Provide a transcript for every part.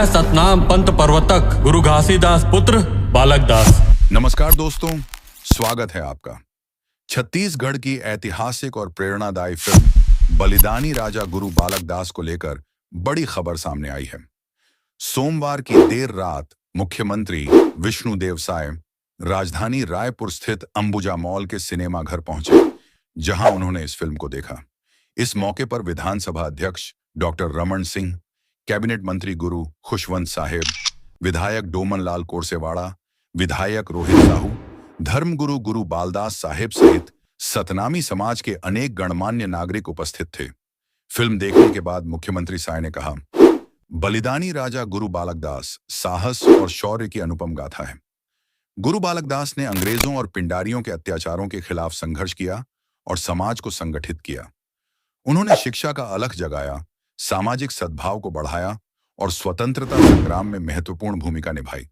है सतनाम पंत प्रवर्तक गुरु घासीदास पुत्र बालक दास। नमस्कार दोस्तों, स्वागत है आपका। छत्तीसगढ़ की ऐतिहासिक और प्रेरणादायी फिल्म बलिदानी राजा गुरु बालक दास को लेकर बड़ी खबर सामने आई है। सोमवार की देर रात मुख्यमंत्री विष्णुदेव साय राजधानी रायपुर स्थित अंबुजा मॉल के सिनेमा घर पहुंचे, जहां उन्होंने इस फिल्म को देखा। इस मौके पर विधानसभा अध्यक्ष डॉक्टर रमन सिंह, कैबिनेट मंत्री गुरु खुशवंत साहेब, विधायक डोमन लाल कोरसेवाड़ा, विधायक रोहित साहू, धर्मगुरु गुरु बालदास साहेब सहित सतनामी समाज के अनेक गणमान्य नागरिक उपस्थित थे। फिल्म देखने के बाद मुख्यमंत्री साय ने कहा, बलिदानी राजा गुरु बालक दास साहस और शौर्य की अनुपम गाथा है। गुरु बालक दास ने अंग्रेजों और पिंडारियों के अत्याचारों के खिलाफ संघर्ष किया और समाज को संगठित किया। उन्होंने शिक्षा का अलख जगाया, सामाजिक सद्भाव को बढ़ाया और स्वतंत्रता संग्राम में महत्वपूर्ण भूमिका निभाई।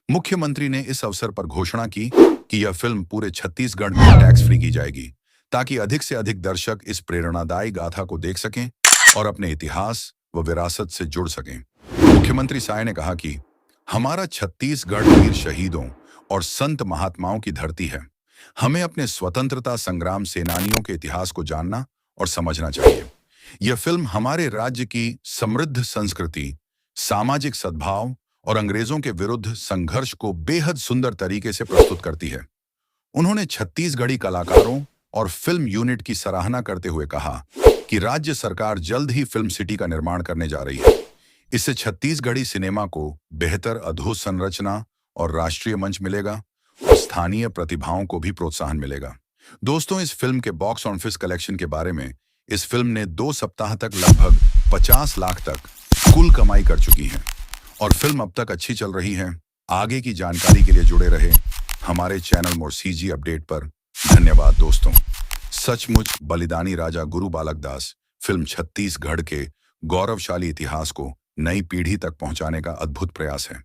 मुख्यमंत्री ने इस अवसर पर घोषणा की कि यह फिल्म पूरे छत्तीसगढ़ में टैक्स फ्री की जाएगी, ताकि अधिक से अधिक दर्शक इस प्रेरणादायी गाथा को देख सकें और अपने इतिहास व विरासत से जुड़ सकें। मुख्यमंत्री साय ने कहा कि हमारा छत्तीसगढ़ वीर शहीदों और संत महात्माओं की धरती है। हमें अपने स्वतंत्रता संग्राम सेनानियों के इतिहास को जानना और समझना चाहिए। यह फिल्म हमारे राज्य की समृद्ध संस्कृति, सामाजिक सद्भाव और अंग्रेजों के विरुद्ध संघर्ष को बेहद सुंदर तरीके से प्रस्तुत करती है। उन्होंने छत्तीसगढ़ी कलाकारों और फिल्म यूनिट की सराहना करते हुए कहा कि राज्य सरकार जल्द ही फिल्म सिटी का निर्माण करने जा रही है। इससे छत्तीसगढ़ी सिनेमा को बेहतर अधोसंरचना और राष्ट्रीय मंच मिलेगा और स्थानीय प्रतिभाओं को भी प्रोत्साहन मिलेगा। दोस्तों, इस फिल्म के बॉक्स ऑफिस कलेक्शन के बारे में, इस फिल्म ने 2 सप्ताह तक लगभग 50 लाख तक कुल कमाई कर चुकी है और फिल्म अब तक अच्छी चल रही है। आगे की जानकारी के लिए जुड़े रहे हमारे चैनल मोर सीजी अपडेट पर। धन्यवाद दोस्तों। सचमुच बलिदानी राजा गुरु बालक दास फिल्म छत्तीसगढ़ के गौरवशाली इतिहास को नई पीढ़ी तक पहुंचाने का अद्भुत प्रयास है।